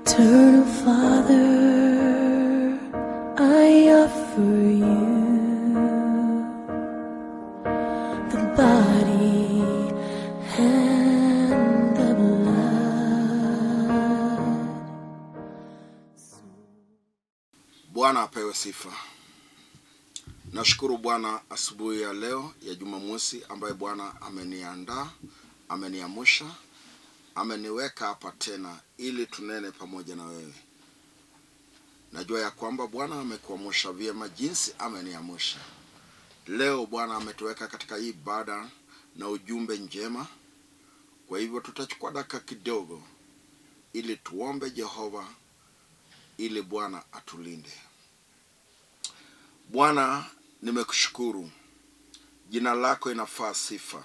Eternal Father, I offer you the body and the blood. Bwana apewe sifa. Nashukuru Bwana asubuhi ya leo ya Jumamosi ambaye Bwana ameniandaa, ameniamsha, ameniweka hapa tena ili tunene pamoja na wewe. Najua ya kwamba Bwana amekuamsha vyema jinsi ameniamsha. Leo Bwana ametuweka katika hii ibada na ujumbe njema. Kwa hivyo tutachukua dakika kidogo ili tuombe Jehova ili Bwana atulinde. Bwana, nimekushukuru. Jina lako inafaa sifa.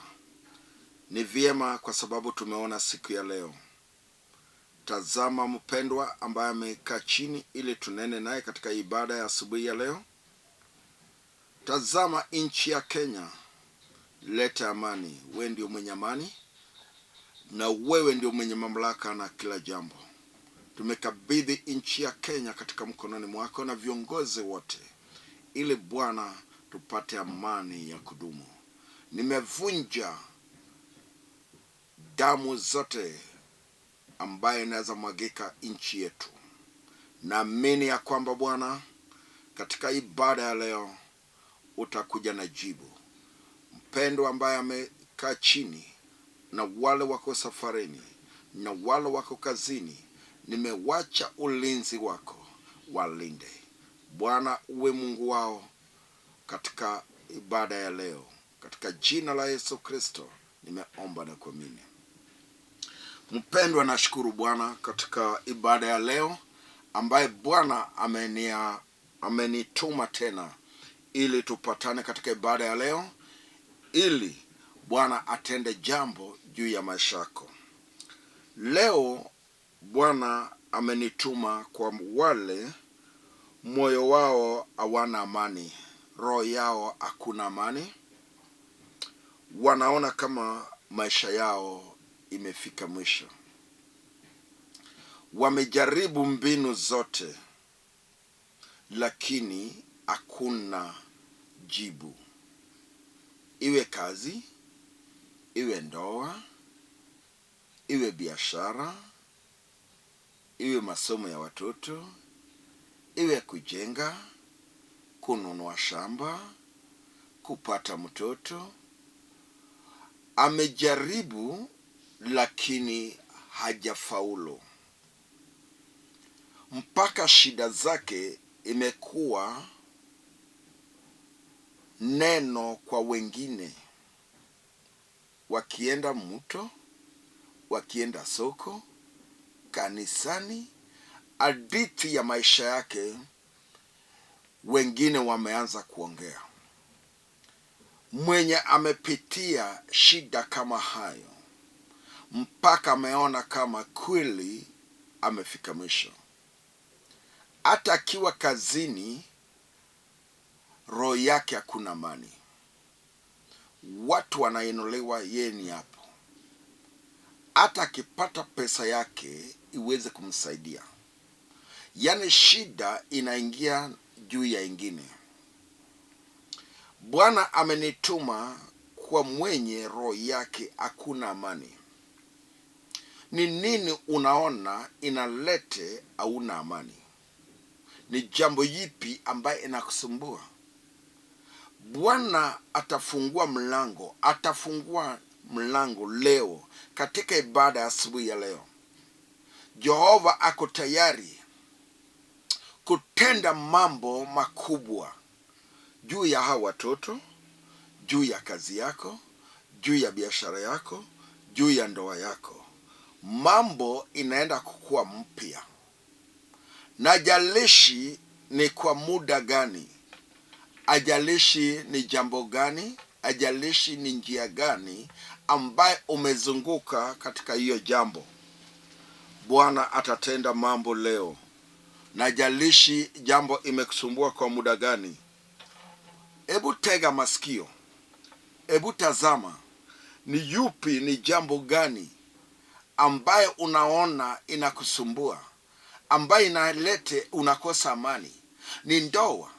Ni vyema kwa sababu tumeona siku ya leo. Tazama mpendwa ambaye amekaa chini ili tunene naye katika ibada ya asubuhi ya leo. Tazama nchi ya Kenya. Leta amani. Wewe ndio mwenye amani na wewe ndio mwenye mamlaka na kila jambo. Tumekabidhi nchi ya Kenya katika mkononi mwako na viongozi wote, ili Bwana tupate amani ya kudumu. Nimevunja damu zote ambaye inaweza mwagika nchi yetu. Naamini ya kwamba Bwana katika ibada ya leo utakuja na jibu. Mpendwa ambaye amekaa chini na wale wako safarini na wale wako kazini, nimewacha ulinzi wako walinde. Bwana uwe Mungu wao katika ibada ya leo. Katika jina la Yesu Kristo nimeomba na kuamini. Mpendwa, nashukuru Bwana katika ibada ya leo ambaye Bwana amenituma tena ili tupatane katika ibada ya leo, ili Bwana atende jambo juu ya maisha yako. Leo Bwana amenituma kwa wale moyo wao hawana amani, roho yao hakuna amani. Wanaona kama maisha yao imefika mwisho. Wamejaribu mbinu zote lakini hakuna jibu. Iwe kazi, iwe ndoa, iwe biashara, iwe masomo ya watoto, iwe kujenga, kununua shamba, kupata mtoto. Amejaribu lakini hajafaulu. Mpaka shida zake imekuwa neno kwa wengine. Wakienda mto, wakienda soko, kanisani, hadithi ya maisha yake wengine wameanza kuongea. Mwenye amepitia shida kama hayo mpaka ameona kama kweli amefika mwisho. Hata akiwa kazini roho yake hakuna amani. Watu wanainuliwa, yeye ni hapo. Hata akipata pesa yake iweze kumsaidia, yani shida inaingia juu ya ingine. Bwana amenituma kwa mwenye roho yake hakuna amani. Ni nini unaona inalete hauna amani? Ni jambo yipi ambaye inakusumbua? Bwana atafungua mlango leo katika ibada ya asubuhi ya leo. Jehova ako tayari kutenda mambo makubwa juu ya hawa watoto, juu ya kazi yako, juu ya biashara yako, juu ya ndoa yako. Mambo inaenda kukua mpya. Na jalishi ni kwa muda gani, ajalishi ni jambo gani, ajalishi ni njia gani ambaye umezunguka katika hiyo jambo, Bwana atatenda mambo leo. Na jalishi jambo imekusumbua kwa muda gani, hebu tega masikio, hebu tazama ni yupi, ni jambo gani ambaye unaona inakusumbua, ambayo inalete unakosa amani. Ni ndoa,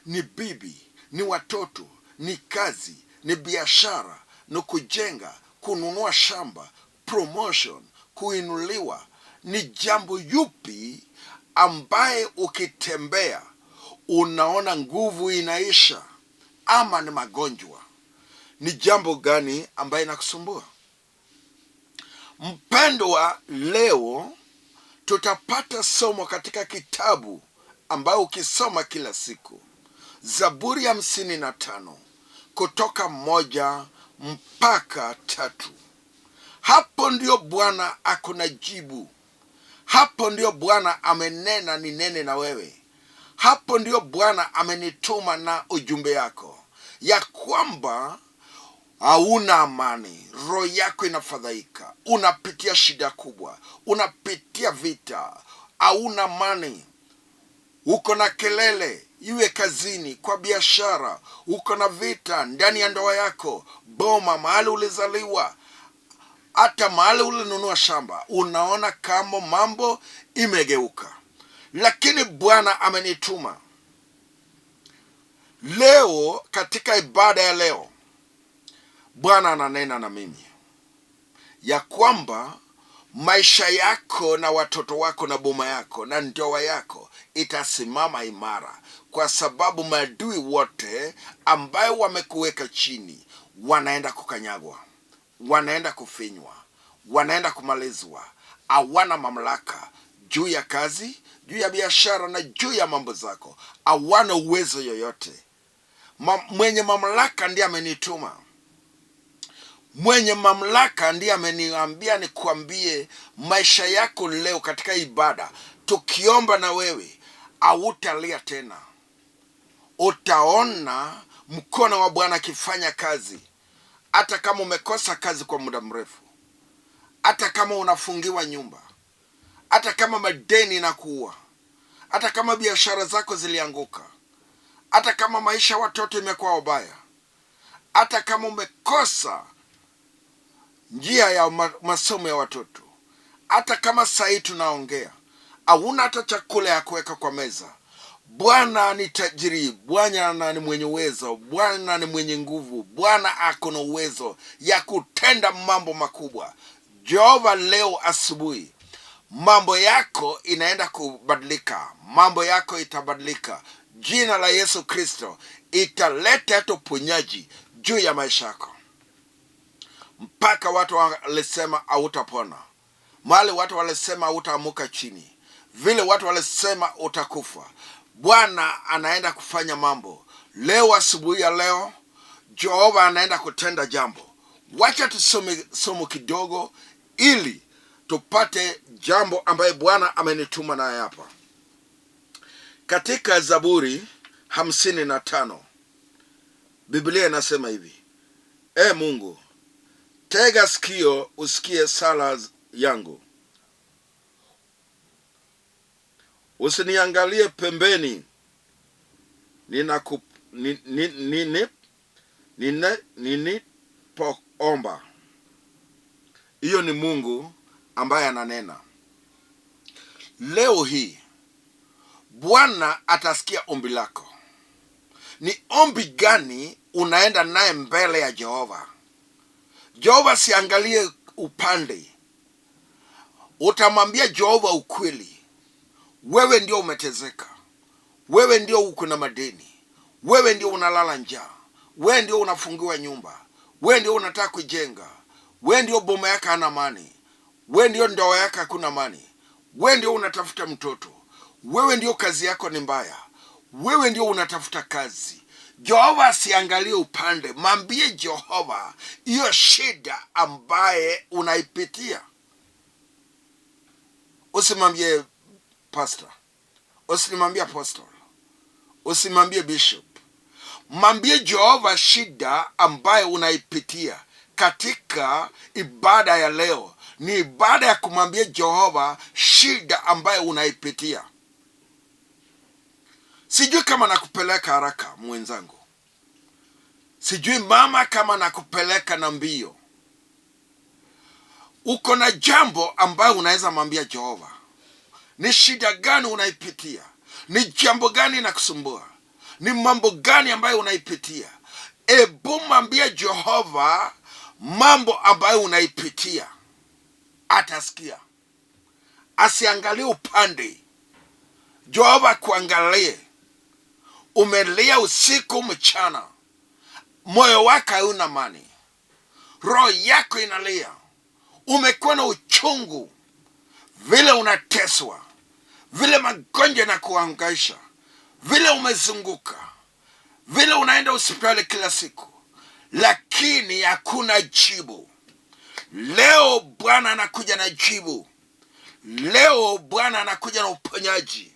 ni bibi, ni watoto, ni kazi, ni biashara, ni kujenga, kununua shamba, promotion, kuinuliwa. Ni jambo yupi ambaye ukitembea unaona nguvu inaisha? Ama ni magonjwa? Ni jambo gani ambaye inakusumbua? Mpendwa, leo tutapata somo katika kitabu ambayo ukisoma kila siku, Zaburi ya 55 kutoka 1 mpaka 3. Hapo ndio Bwana akona jibu. Hapo ndio Bwana amenena ninene na wewe. Hapo ndio Bwana amenituma na ujumbe yako, ya kwamba hauna amani, roho yako inafadhaika, unapitia shida kubwa, unapitia vita, hauna amani, uko na kelele, iwe kazini, kwa biashara, uko na vita ndani ya ndoa yako, boma, mahali ulizaliwa, hata mahali ulinunua shamba, unaona kama mambo imegeuka. Lakini Bwana amenituma leo, katika ibada ya leo, Bwana ananena na mimi ya kwamba maisha yako na watoto wako na boma yako na ndoa yako itasimama imara, kwa sababu maadui wote ambayo wamekuweka chini wanaenda kukanyagwa, wanaenda kufinywa, wanaenda kumalizwa. Hawana mamlaka juu ya kazi, juu ya biashara na juu ya mambo zako. Hawana uwezo yoyote. Mwenye mamlaka ndiye amenituma. Mwenye mamlaka ndiye ameniambia nikuambie maisha yako leo katika ibada. Tukiomba na wewe, hautalia tena. Utaona mkono wa Bwana akifanya kazi. Hata kama umekosa kazi kwa muda mrefu, hata kama unafungiwa nyumba, hata kama madeni inakuua, hata kama biashara zako zilianguka, hata kama maisha watoto imekuwa wabaya, hata kama umekosa njia ya masomo ya watoto, hata kama saa tunaongea hauna hata chakula ya kuweka kwa meza, Bwana ni tajiri, Bwana ni mwenye uwezo, Bwana ni mwenye nguvu, Bwana ako na uwezo ya kutenda mambo makubwa. Jehova, leo asubuhi mambo yako inaenda kubadilika, mambo yako itabadilika. Jina la Yesu Kristo italeta hata uponyaji juu ya maisha yako. Mpaka watu walisema hautapona, mahali watu walisema hautaamuka chini, vile watu walisema utakufa, Bwana anaenda kufanya mambo leo. Asubuhi ya leo Jehova anaenda kutenda jambo. Wacha tusome somo kidogo ili tupate jambo ambaye Bwana amenituma naye hapa. Katika Zaburi 55 Biblia inasema hivi: Mungu, tega sikio usikie sala yangu, usiniangalie pembeni ninapoomba. Hiyo ni Mungu ambaye ananena. Leo hii Bwana atasikia ombi lako. Ni ombi gani unaenda naye mbele ya Jehova? Jehova siangalie upande. Utamwambia Jehova ukweli. Wewe ndio umetezeka, wewe ndio uko na madeni, wewe ndio unalala njaa, wewe ndio unafungiwa nyumba, wewe ndio unataka kujenga, wewe ndio boma yako hana amani, wewe ndio ndoa yako hakuna amani, wewe ndio unatafuta mtoto, wewe ndio kazi yako ni mbaya, wewe ndio unatafuta kazi. Jehova asiangalie upande. Mwambie Jehova hiyo shida ambaye unaipitia. Usimwambie pastor, usimwambie apostle, usimwambie bishop. Mwambie Jehova shida ambaye unaipitia. Katika ibada ya leo ni ibada ya kumwambia Jehova shida ambaye unaipitia. Sijui kama nakupeleka haraka mwenzangu, sijui mama kama nakupeleka na mbio. Uko na jambo ambaye unaweza mwambia Jehova. Ni shida gani unaipitia? Ni jambo gani inakusumbua? Ni mambo gani ambayo unaipitia? Ebu mwambie Jehova mambo ambayo unaipitia. Atasikia. Asiangalie upande. Jehova kuangalie. Umelia usiku mchana. Moyo wako hauna amani. Roho yako inalia. Umekuwa na uchungu. Vile unateswa. Vile magonjwa na kuhangaisha. Vile umezunguka. Vile unaenda hospitali kila siku. Lakini hakuna jibu. Leo Bwana anakuja na jibu. Leo Bwana anakuja na uponyaji.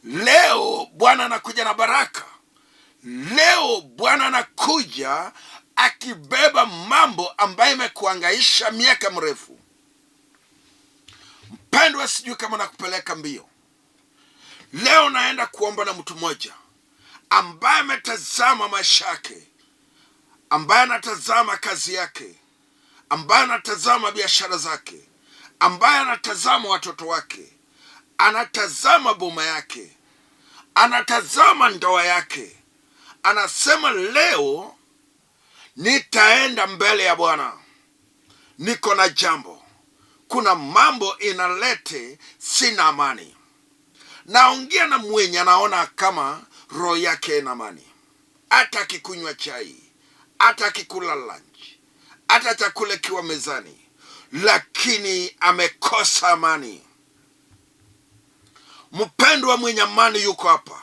Leo Bwana anakuja na baraka. Leo Bwana anakuja akibeba mambo ambayo imekuhangaisha miaka mrefu. Mpendwa, sijui kama nakupeleka mbio. Leo naenda kuomba na mtu mmoja ambaye ametazama maisha yake, ambaye anatazama kazi yake, ambaye anatazama biashara zake, ambaye anatazama watoto wake, anatazama boma yake, anatazama ndoa yake. Anasema leo nitaenda mbele ya Bwana. Niko na jambo. Kuna mambo inalete sina amani. Naongea na mwenye anaona kama roho yake ina amani. Hata akikunywa chai, hata akikula lunch, hata chakula kiwa mezani, lakini amekosa amani. Mpendwa, mwenye amani yuko hapa.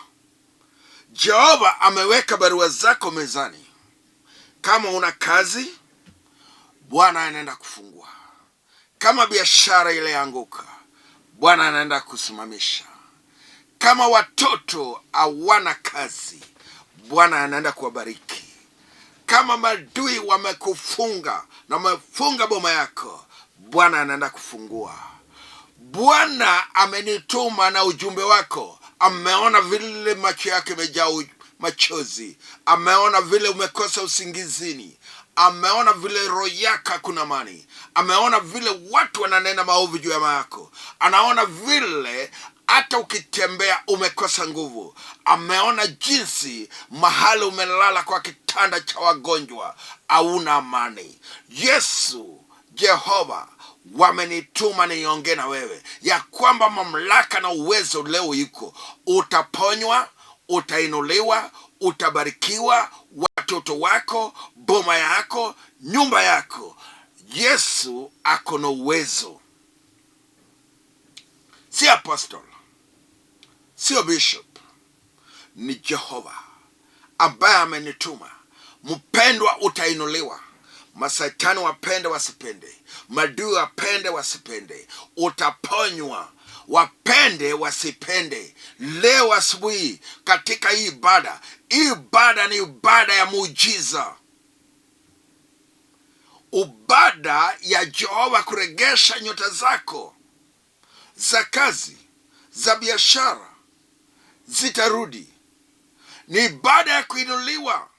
Jehova ameweka barua zako mezani. Kama una kazi, Bwana anaenda kufungua. Kama biashara ile anguka, Bwana anaenda kusimamisha. Kama watoto hawana kazi, Bwana anaenda kuwabariki. Kama maadui wamekufunga na wamefunga boma yako, Bwana anaenda kufungua. Bwana amenituma na ujumbe wako. Ameona vile macho yake yamejaa machozi. Ameona vile umekosa usingizini. Ameona vile roho yako hakuna amani. Ameona vile watu wananena maovu juu ya yako. Anaona vile hata ukitembea umekosa nguvu. Ameona jinsi mahali umelala kwa kitanda cha wagonjwa hauna amani. Yesu, Jehova, wamenituma niongee na wewe ya kwamba mamlaka na uwezo leo yuko. Utaponywa, utainuliwa, utabarikiwa, watoto wako, boma yako, nyumba yako. Yesu ako na uwezo. Si apostle, sio bishop, ni Jehova ambaye amenituma. Mpendwa, utainuliwa. Masatani wapende wasipende, madui wapende wasipende, utaponywa. Wapende wasipende. Leo asubuhi katika hii ibada, ibada ni ibada ya muujiza. Ibada ya Jehova kuregesha nyota zako za kazi, za biashara zitarudi. Ni ibada ya kuinuliwa,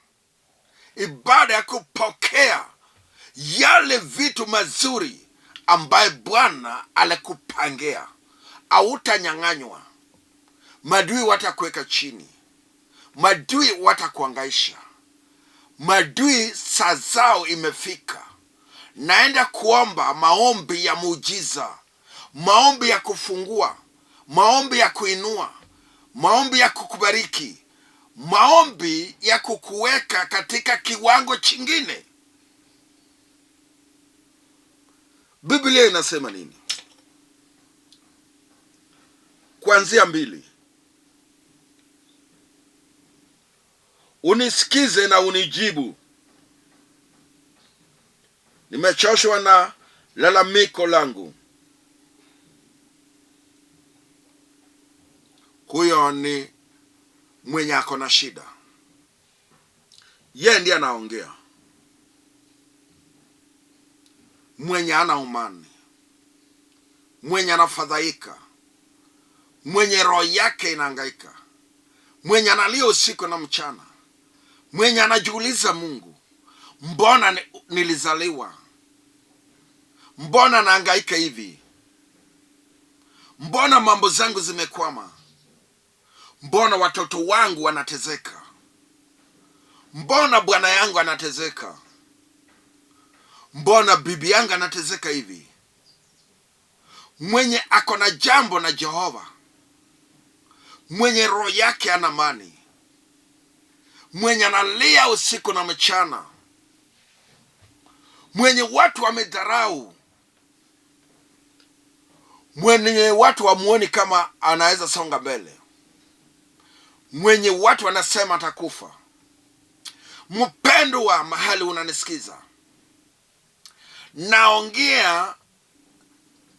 ibada ya kupokea yale vitu mazuri ambaye Bwana alikupangia. Hautanyang'anywa. Madui watakuweka chini. Madui watakuhangaisha. Madui saa zao imefika. Naenda kuomba maombi ya muujiza, maombi ya kufungua, maombi ya kuinua, maombi ya kukubariki, maombi ya kukuweka katika kiwango chingine. Biblia inasema nini? Kuanzia 2. Unisikize na unijibu. Nimechoshwa na lalamiko langu. Huyo ni mwenye ako na shida. Yeye ndiye anaongea. Mwenye ana umani, mwenye anafadhaika, mwenye roho yake inahangaika, mwenye analia usiku na mchana, mwenye anajiuliza, Mungu, mbona nilizaliwa? Mbona nahangaika hivi? Mbona mambo zangu zimekwama? Mbona watoto wangu wanatezeka? Mbona bwana yangu anatezeka? Mbona bibi yangu anatezeka hivi? Mwenye ako na jambo na Jehova, mwenye roho yake ana amani, mwenye analia usiku na mchana, mwenye watu wamedharau, mwenye watu wamuoni kama anaweza songa mbele, mwenye watu wanasema atakufa. Mpendo wa mahali unanisikiza, naongea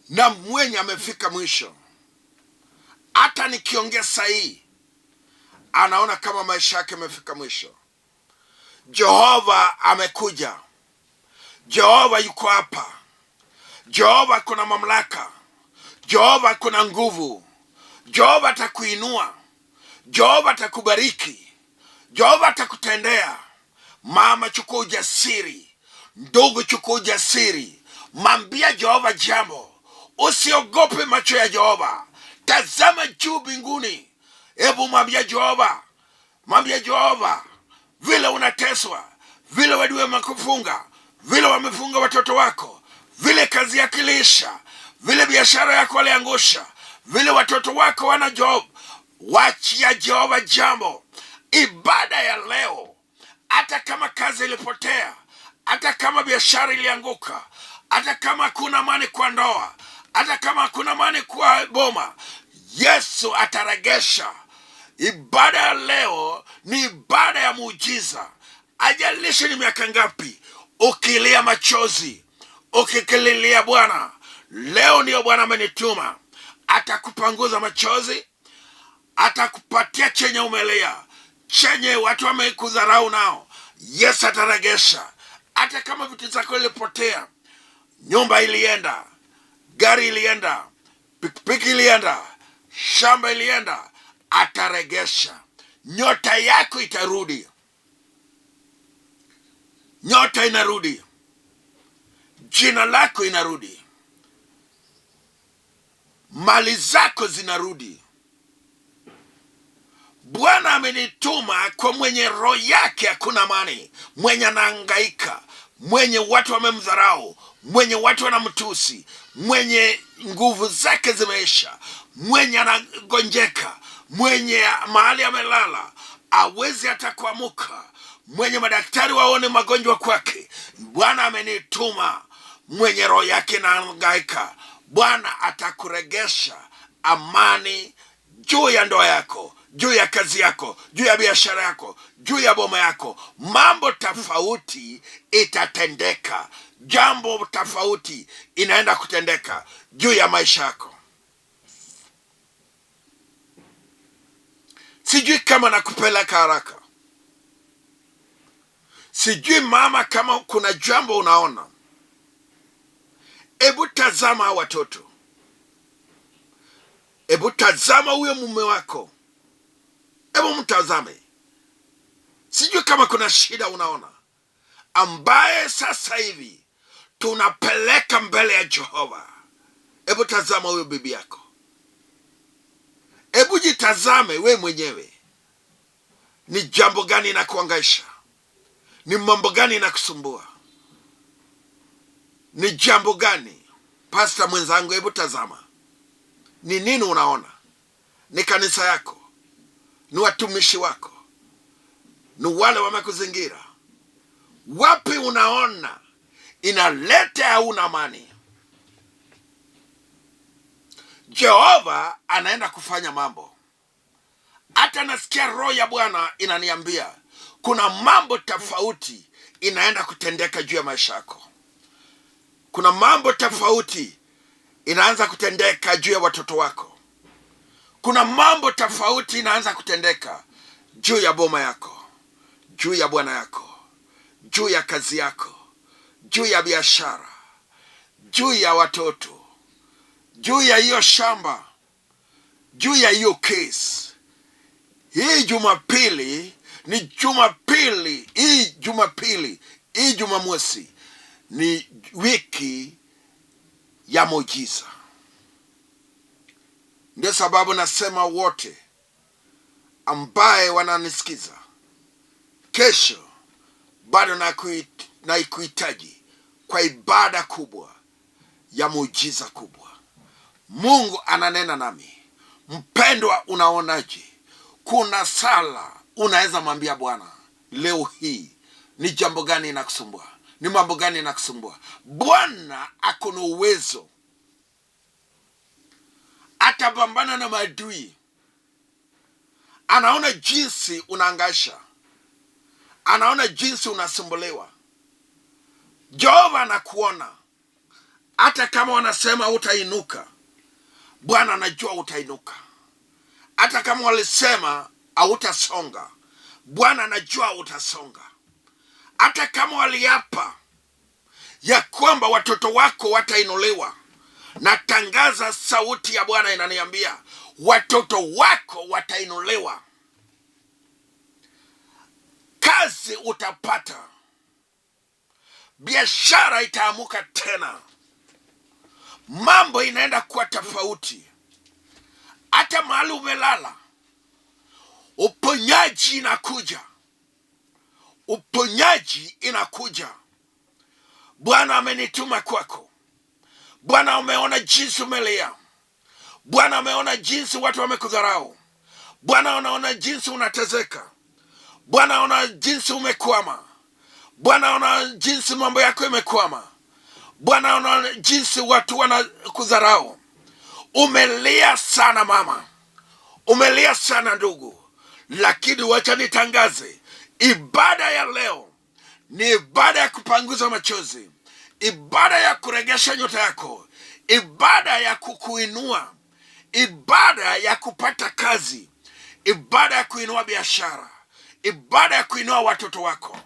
na mwenye amefika mwisho. Hata nikiongea sahi, anaona kama maisha yake yamefika mwisho. Jehova amekuja. Jehova yuko hapa. Jehova kuna mamlaka. Jehova kuna nguvu. Jehova atakuinua. Jehova atakubariki. Jehova atakutendea. Mama, chukua ujasiri. Ndugu, chukua ujasiri. Mwambia Jehova jambo. Usiogope macho ya Jehova. Tazama juu mbinguni. Hebu mwambia Jehova. Mwambia Jehova, vile unateswa, vile wadui wamekufunga, vile wamefunga watoto wako, vile kazi yako iliisha, vile biashara yako waliangusha, vile watoto wako wana job, wachia Jehova jambo. Ibada ya leo, hata kama kazi ilipotea, hata kama biashara ilianguka, hata kama kuna amani kwa ndoa, hata kama kuna amani kwa boma, Yesu ataregesha. Ibada ya leo ni ibada ya muujiza. Ajalishi ni miaka ngapi ukilia machozi, ukikililia Bwana, leo ndio Bwana amenituma. Atakupanguza machozi, atakupatia chenye umelia, chenye watu wamekudharau nao. Yesu ataregesha. Hata kama vitu zako ilipotea, nyumba ilienda, gari ilienda, pikipiki ilienda, shamba ilienda, ataregesha. Nyota yako itarudi. Nyota inarudi. Jina lako inarudi. Mali zako zinarudi. Bwana amenituma kwa mwenye roho yake hakuna amani, mwenye anahangaika, mwenye watu wamemdharau, mwenye watu wanamtusi, mwenye nguvu zake zimeisha, mwenye anagonjeka, mwenye mahali amelala hawezi hata kuamuka, mwenye madaktari waone magonjwa kwake. Bwana amenituma mwenye roho yake anahangaika. Bwana atakuregesha amani juu ya ndoa yako, juu ya kazi yako, juu ya biashara yako, juu ya boma yako. Mambo tofauti itatendeka. Jambo tofauti inaenda kutendeka juu ya maisha yako. Sijui kama nakupeleka haraka. Sijui mama kama kuna jambo unaona. Ebu tazama watoto. Ebu tazama huyo mume wako. Ebu mtazame. Sijui kama kuna shida unaona, ambaye sasa hivi tunapeleka mbele ya Jehova. Ebu tazama huyo bibi yako. Ebu jitazame we mwenyewe. Ni jambo gani inakuhangaisha? Ni mambo gani inakusumbua? Ni jambo gani? Pastor mwenzangu, ebu tazama. Ni nini unaona? Ni kanisa yako? Ni watumishi wako? Ni wale wamekuzingira? Wapi unaona inaleta hauna amani? Jehova anaenda kufanya mambo. Hata nasikia roho ya Bwana inaniambia kuna mambo tofauti inaenda kutendeka juu ya maisha yako. Kuna mambo tofauti inaanza kutendeka juu ya watoto wako. Kuna mambo tofauti inaanza kutendeka juu ya boma yako, juu ya bwana yako, juu ya kazi yako, juu ya biashara, juu ya watoto, juu ya hiyo shamba, juu ya hiyo kesi. Hii Jumapili ni Jumapili, hii Jumamosi ni wiki ya muujiza. Ndio sababu nasema wote ambaye wananisikiza, kesho bado na ikuhitaji kwa ibada kubwa ya muujiza kubwa. Mungu ananena nami. Mpendwa, unaonaje? Kuna sala unaweza mwambia Bwana, leo hii ni jambo gani inakusumbua? Ni mambo gani inakusumbua? Bwana ako na uwezo, atapambana na maadui. Anaona jinsi unaangaisha, anaona jinsi unasumbuliwa. Jehova anakuona. Hata kama wanasema utainuka, Bwana anajua utainuka. Hata kama walisema hautasonga, Bwana anajua utasonga. Hata kama waliapa ya kwamba watoto wako watainuliwa, natangaza sauti ya Bwana inaniambia watoto wako watainuliwa. Kazi utapata, biashara itaamuka tena, mambo inaenda kuwa tofauti. Hata mahali umelala, uponyaji inakuja. Uponyaji inakuja. Bwana amenituma kwako. Bwana umeona jinsi umelia. Bwana umeona jinsi watu wamekudharau. Bwana unaona jinsi unatezeka. Bwana unaona jinsi umekwama. Bwana unaona jinsi mambo yako imekwama. Bwana unaona jinsi watu wanakudharau. Umelia sana mama, umelia sana ndugu, lakini wacha nitangaze, ibada ya leo ni ibada ya kupanguza machozi, ibada ya kuregesha nyota yako, ibada ya kukuinua, ibada ya kupata kazi, ibada ya kuinua biashara, ibada ya kuinua watoto wako,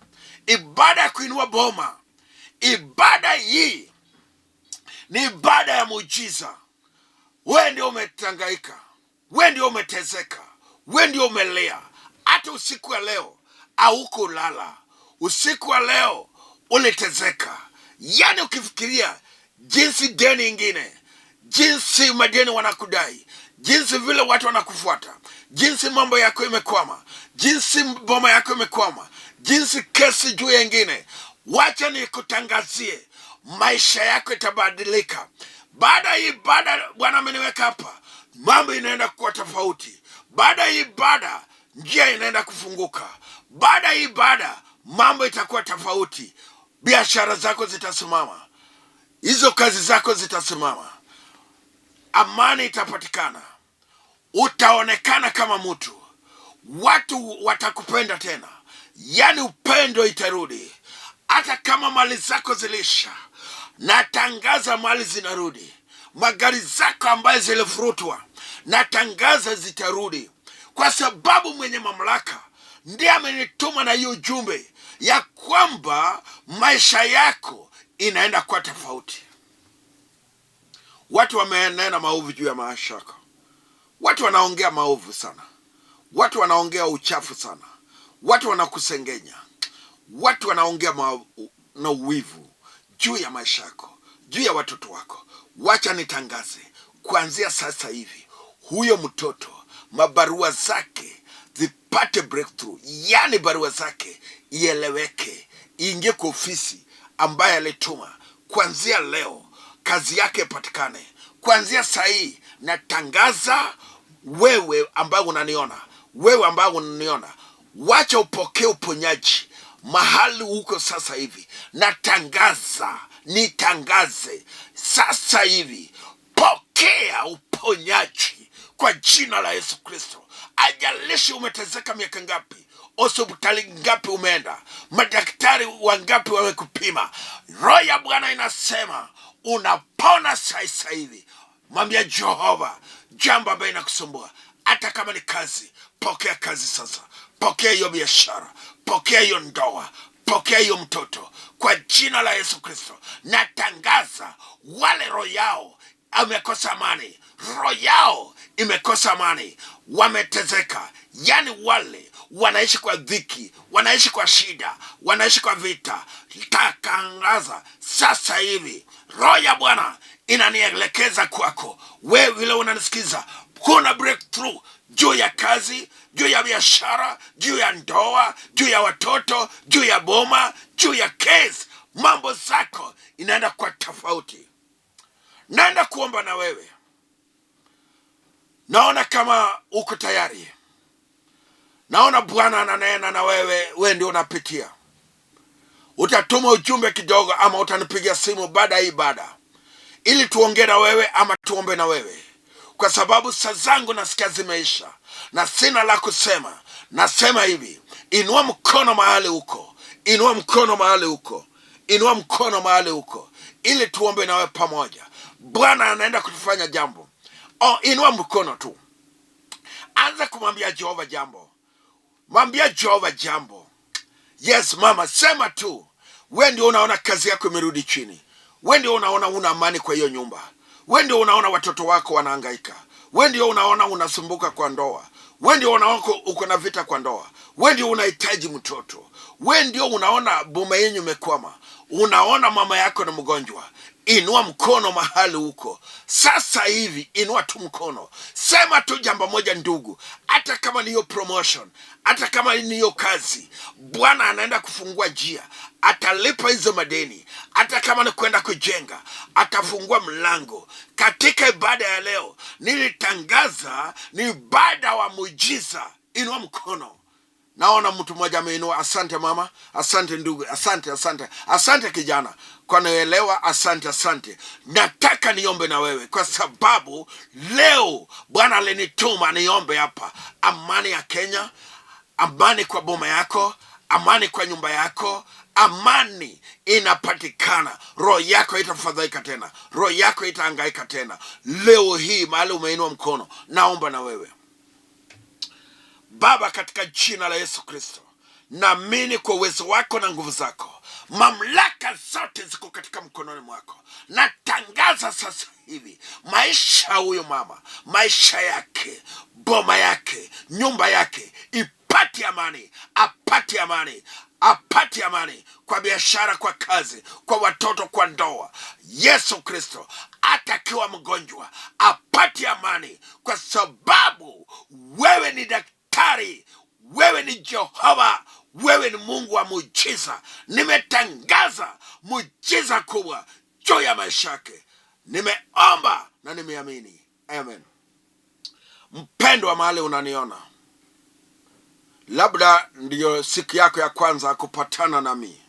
ibada ya kuinua boma. Ibada hii ni ibada ya muujiza. Wewe ndio umetangaika, wewe ndio umetezeka, wewe ndio umelea. Hata usiku wa leo haukulala, usiku wa leo ulitezeka. Yani ukifikiria jinsi deni ingine, jinsi madeni wanakudai, jinsi vile watu wanakufuata, jinsi mambo yako imekwama, jinsi boma yako imekwama, jinsi kesi juu yengine, wacha nikutangazie, maisha yako itabadilika. Baada ya ibada Bwana ameniweka hapa, mambo inaenda kuwa tofauti. Baada ya ibada njia inaenda kufunguka. Baada ya ibada mambo itakuwa tofauti. Biashara zako zitasimama, hizo kazi zako zitasimama, amani itapatikana, utaonekana kama mtu, watu watakupenda tena. Yani upendo itarudi. Hata kama mali zako zilisha, natangaza mali zinarudi. Magari zako ambayo zilifurutwa, natangaza zitarudi. Kwa sababu mwenye mamlaka ndiye amenituma na hiyo jumbe ya kwamba maisha yako inaenda kuwa tofauti. Watu wamenena maovu juu ya maisha yako. Watu wanaongea maovu sana. Watu wanaongea uchafu sana. Watu wanakusengenya. Watu wanaongea na uwivu juu ya maisha yako, juu ya watoto wako. Wacha nitangaze, kuanzia sasa hivi, huyo mtoto mabarua zake zipate breakthrough. Yani barua zake ieleweke, iingie kwa ofisi ambaye alituma. Kuanzia leo kazi yake ipatikane. Kuanzia saa hii natangaza, wewe ambaye unaniona, wacha upokee uponyaji mahali huko sasa hivi. Natangaza, nitangaze sasa hivi, pokea uponyaji kwa jina la Yesu Kristo. Ajalishi umetezeka miaka ngapi, hospitali ngapi umeenda, madaktari wangapi wamekupima, roho ya Bwana inasema unapona sasa hivi. Mwambia Jehova jambo ambalo inakusumbua. Hata kama ni kazi, pokea kazi sasa. Pokea hiyo biashara, pokea hiyo ndoa, pokea hiyo mtoto kwa jina la Yesu Kristo. Natangaza wale roho yao amekosa amani, roho yao imekosa amani, wametezeka. Yani wale wanaishi kwa dhiki, wanaishi kwa shida, wanaishi kwa vita. Takangaza sasa hivi, roho ya Bwana inanielekeza kwako. Wewe vile unanisikiza, kuna breakthrough juu ya kazi, juu ya biashara, juu ya ndoa, juu ya watoto, juu ya boma, juu ya case. Mambo zako inaenda kwa tofauti. Naenda kuomba na wewe. Naona kama uko tayari. Naona Bwana ananena na wewe, wewe ndio unapitia. Utatuma ujumbe kidogo ama utanipigia simu baada ya ibada, ili tuongee na wewe ama tuombe na wewe. Kwa sababu saa zangu nasikia zimeisha na sina la kusema. Nasema hivi, inua mkono mahali uko. Inua mkono mahali uko. Inua mkono mahali uko, ili tuombe na wewe pamoja. Bwana anaenda kutufanya jambo. Inua mkono tu. Anza kumwambia Jehova jambo. Mwambia Jehova jambo. Yes mama, sema tu. Wewe ndio unaona kazi yako imerudi chini. Wewe ndio unaona una amani kwa hiyo nyumba. Wewe ndio unaona watoto wako wanahangaika. Wewe ndio unaona unasumbuka kwa ndoa. Wewe ndio unaona uko na vita kwa ndoa. Wewe ndio unahitaji mtoto. Wewe ndio unaona boma yenu imekwama. Unaona mama yako na mgonjwa. Inua mkono mahali huko. Sasa hivi inua tu mkono. Sema tu jambo moja ndugu. Hata kama ni hiyo promotion, hata kama ni hiyo kazi, Bwana anaenda kufungua njia. Atalipa hizo madeni. Hata kama ni kwenda kujenga, atafungua mlango. Katika ibada ya leo nilitangaza ni ibada wa muujiza. Inua mkono. Naona mtu mmoja ameinua. Asante mama, asante ndugu, asante kijana kwa naelewa. Asante. Nataka niombe na wewe kwa sababu leo Bwana alinituma niombe hapa. Amani ya Kenya, amani kwa boma yako, amani kwa nyumba yako, amani inapatikana. Roho yako haitafadhaika tena, roho yako haitahangaika tena. Leo hii mahali umeinua mkono, naomba na wewe. Baba, katika jina la Yesu Kristo, naamini kwa uwezo wako na nguvu zako, mamlaka zote ziko katika mkononi mwako. Natangaza sasa hivi maisha huyo mama, maisha yake, boma yake, nyumba yake ipate amani, apate amani, apate amani kwa biashara, kwa kazi, kwa watoto, kwa ndoa. Yesu Kristo, atakiwa mgonjwa apate amani, kwa sababu wewe ni daktari, wewe ni Jehova, wewe ni Mungu wa muujiza. Nimetangaza muujiza kubwa juu ya maisha yake. Nimeomba na nimeamini. Amen. Mpendwa mahali unaniona, labda ndiyo siku yako ya kwanza kupatana nami.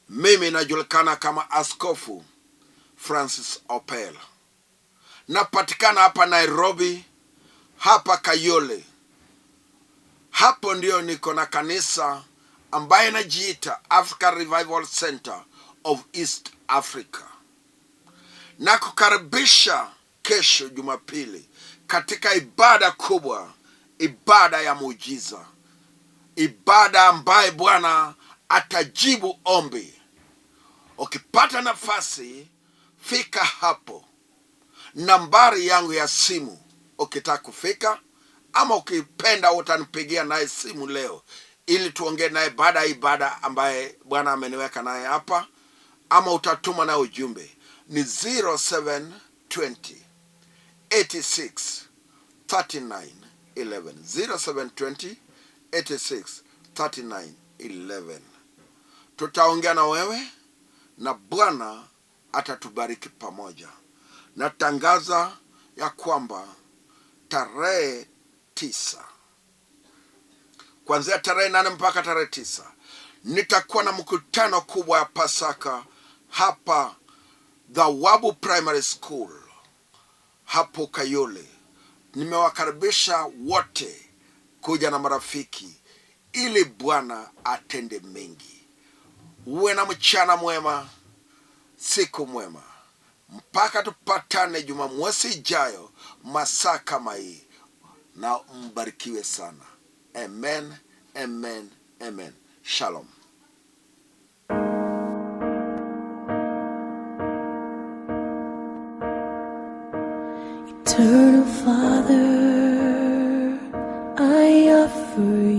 Mimi najulikana kama Askofu Francis Opell. Napatikana hapa Nairobi, hapa Kayole. Hapo ndio niko na kanisa ambaye najiita Africa Revival Center of East Africa. Na kukaribisha kesho Jumapili katika ibada kubwa, ibada ya muujiza, ibada ambaye Bwana atajibu ombi. Ukipata nafasi, fika hapo. Nambari yangu ya simu ukitaka kufika, ama ukipenda utanipigia naye simu leo ili tuongee naye baada ya ibada ambaye Bwana ameniweka naye hapa, ama utatuma na ujumbe. Ni 0720 86 39 11 0720 86 39 11. Tutaongea na wewe na Bwana atatubariki pamoja. Natangaza ya kwamba tarehe 9, kuanzia tarehe 8 mpaka tarehe 9, nitakuwa na mkutano kubwa ya Pasaka hapa The Wabu Primary School hapo Kayole. Nimewakaribisha wote kuja na marafiki ili Bwana atende mengi. Uwe na mchana mwema, siku mwema. Mpaka tupatane Jumamosi ijayo masaa kama hii. Na mbarikiwe sana. Amen, amen, amen. Shalom. Eternal Father, I offer you